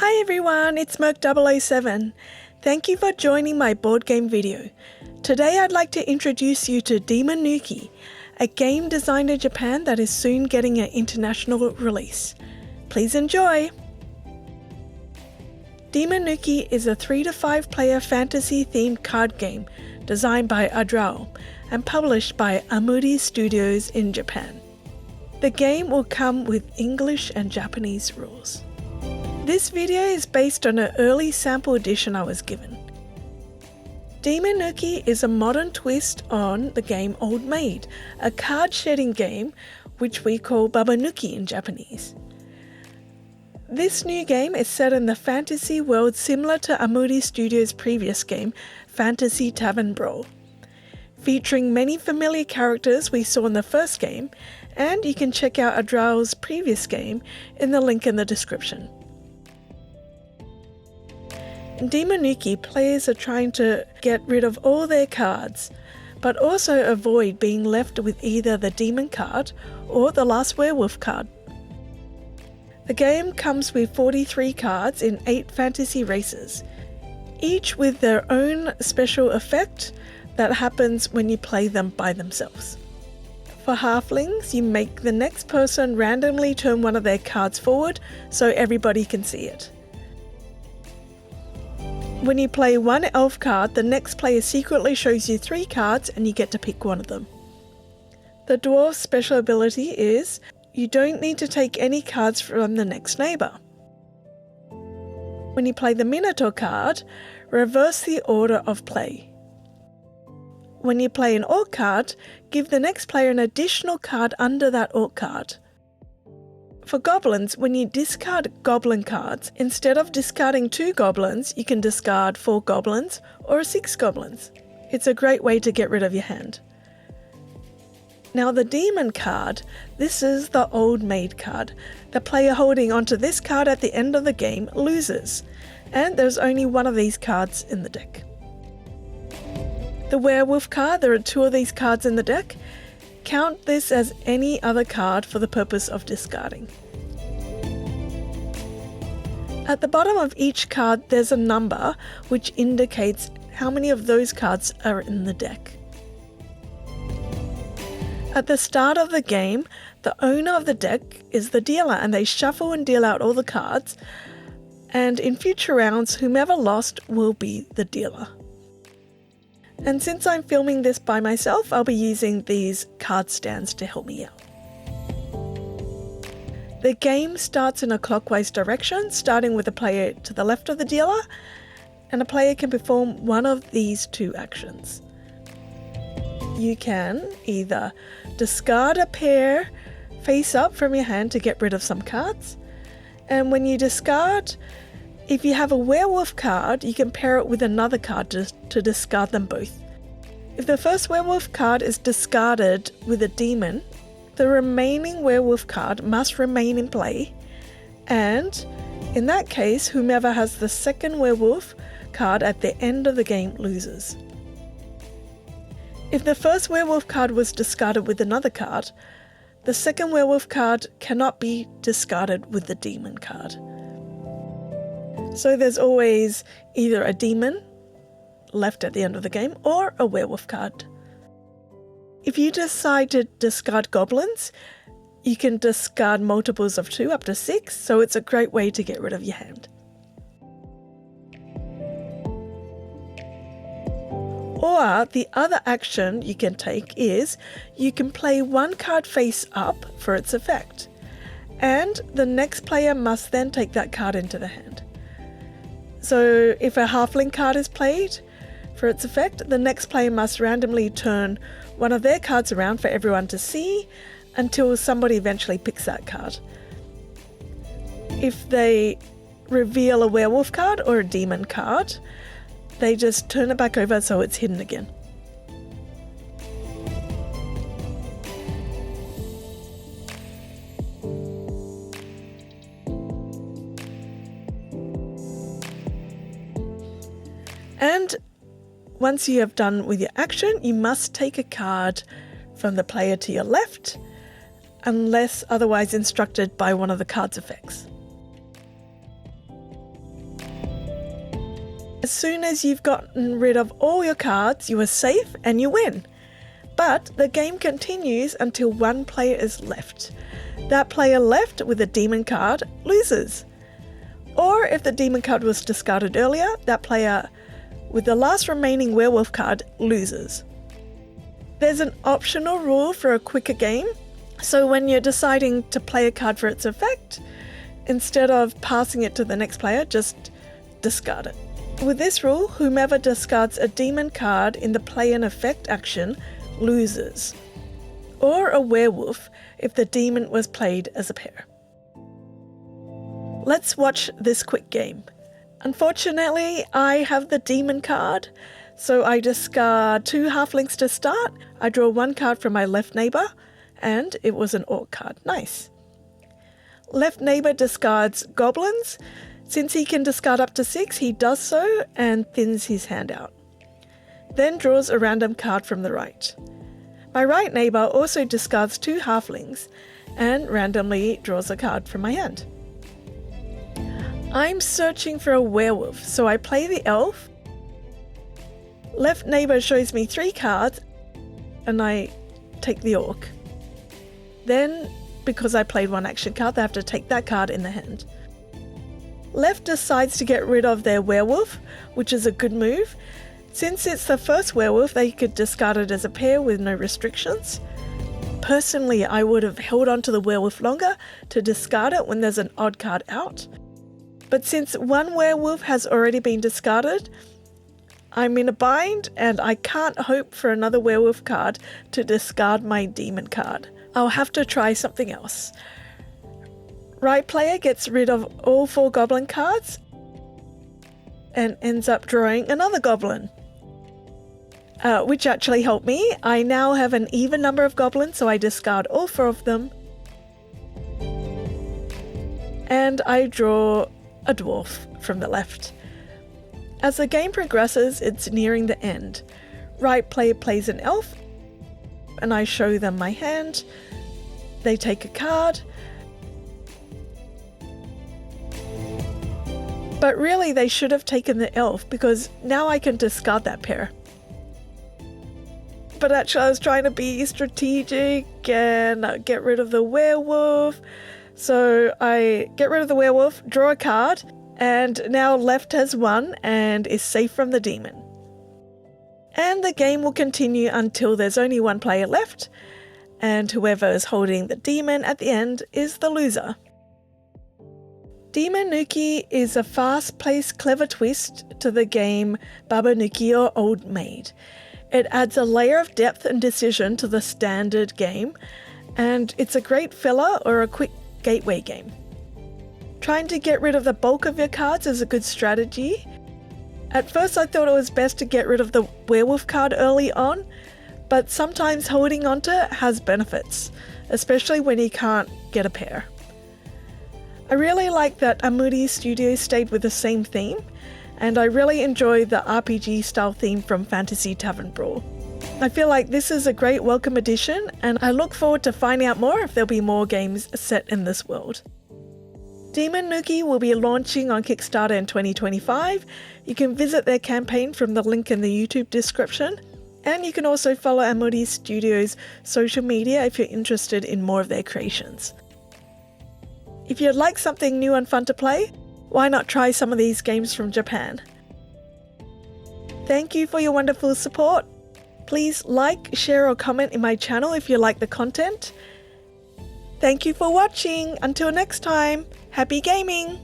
Hi everyone, it's Merc 007. Thank you for joining my board game video. Today I'd like to introduce you to Demonuki, a game designed in Japan that is soon getting an international release. Please enjoy! Demonuki is a 3 to 5 player fantasy themed card game designed by Adrao and published by Amuri Studios in Japan. The game will come with English and Japanese rules. This video is based on an early sample edition I was given. Demonuki is a modern twist on the game Old Maid, a card shedding game which we call Babanuki in Japanese. This new game is set in the fantasy world similar to Amuri Studios' previous game, Fantasy Tavern Brawl, featuring many familiar characters we saw in the first game, and you can check out Adrao's previous game in the link in the description. In Demonuki, players are trying to get rid of all their cards, but also avoid being left with either the demon card or the last werewolf card. The game comes with 43 cards in 8 fantasy races, each with their own special effect that happens when you play them by themselves. For halflings, you make the next person randomly turn one of their cards forward so everybody can see it. When you play one elf card, the next player secretly shows you 3 cards and you get to pick one of them. The dwarf's special ability is you don't need to take any cards from the next neighbour. When you play the Minotaur card, reverse the order of play. When you play an orc card, give the next player an additional card under that orc card. For goblins, when you discard goblin cards, instead of discarding 2 goblins, you can discard 4 goblins or 6 goblins. It's a great way to get rid of your hand. Now the demon card, this is the Old Maid card. The player holding onto this card at the end of the game loses, and there's only one of these cards in the deck. The werewolf card, there are 2 of these cards in the deck. Count this as any other card for the purpose of discarding. At the bottom of each card there's a number which indicates how many of those cards are in the deck. At the start of the game, the owner of the deck is the dealer and they shuffle and deal out all the cards, and in future rounds whomever lost will be the dealer. And since I'm filming this by myself, I'll be using these card stands to help me out. The game starts in a clockwise direction, starting with a player to the left of the dealer, and a player can perform one of these 2 actions. You can either discard a pair face up from your hand to get rid of some cards, and when you discard, if you have a werewolf card, you can pair it with another card to discard them both. If the first werewolf card is discarded with a demon, the remaining werewolf card must remain in play, and in that case, whomever has the second werewolf card at the end of the game loses. If the first werewolf card was discarded with another card, the second werewolf card cannot be discarded with the demon card. So there's always either a demon left at the end of the game or a werewolf card. If you decide to discard goblins, you can discard multiples of 2 up to 6, so it's a great way to get rid of your hand. Or the other action you can take is you can play one card face up for its effect, and the next player must then take that card into the hand. So if a halfling card is played for its effect, the next player must randomly turn one of their cards around for everyone to see until somebody eventually picks that card. If they reveal a werewolf card or a demon card, they just turn it back over so it's hidden again. And once you have done with your action, you must take a card from the player to your left, unless otherwise instructed by one of the card's effects. As soon as you've gotten rid of all your cards, you are safe and you win. But the game continues until one player is left. That player left with a demon card loses. Or if the demon card was discarded earlier, that player with the last remaining werewolf card loses. There's an optional rule for a quicker game, so when you're deciding to play a card for its effect, instead of passing it to the next player, just discard it. With this rule, whomever discards a demon card in the play an effect action loses, or a werewolf if the demon was played as a pair. Let's watch this quick game. Unfortunately, I have the demon card, so I discard 2 halflings to start. I draw 1 card from my left neighbour, and it was an orc card. Nice. Left neighbour discards goblins. Since he can discard up to 6, he does so and thins his hand out. Then draws a random card from the right. My right neighbour also discards 2 halflings and randomly draws a card from my hand. I'm searching for a werewolf, so I play the elf. Left neighbour shows me 3 cards and I take the orc. Then, because I played 1 action card, they have to take that card in the hand. Left decides to get rid of their werewolf, which is a good move. Since it's the first werewolf, they could discard it as a pair with no restrictions. Personally, I would have held on to the werewolf longer to discard it when there's an odd card out. But since 1 werewolf has already been discarded, I'm in a bind and I can't hope for another werewolf card to discard my demon card. I'll have to try something else. Right player gets rid of all 4 goblin cards and ends up drawing another goblin, which actually helped me. I now have an even number of goblins, so I discard all 4 of them. And I draw a dwarf from the left. As the game progresses, it's nearing the end. Right player plays an elf, and I show them my hand. They take a card. But really, they should have taken the elf, because now I can discard that pair. But actually, I was trying to be strategic and get rid of the werewolf. So I get rid of the werewolf, draw a card, and now left has won and is safe from the demon. And the game will continue until there's only 1 player left, and whoever is holding the demon at the end is the loser. Demonuki is a fast-paced, clever twist to the game Babanuki or Old Maid. It adds a layer of depth and decision to the standard game, and it's a great filler or a quick gateway game. Trying to get rid of the bulk of your cards is a good strategy. At first I thought it was best to get rid of the werewolf card early on, but sometimes holding onto it has benefits, especially when you can't get a pair. I really like that Amuri Studio stayed with the same theme, and I really enjoy the RPG style theme from Fantasy Tavern Brawl. I feel like this is a great welcome addition, and I look forward to finding out more if there'll be more games set in this world. Demonuki will be launching on Kickstarter in 2025. You can visit their campaign from the link in the YouTube description, and you can also follow Amuri Studios' social media if you're interested in more of their creations. If you'd like something new and fun to play, why not try some of these games from Japan? Thank you for your wonderful support. Please like, share or comment in my channel if you like the content. Thank you for watching. Until next time, happy gaming!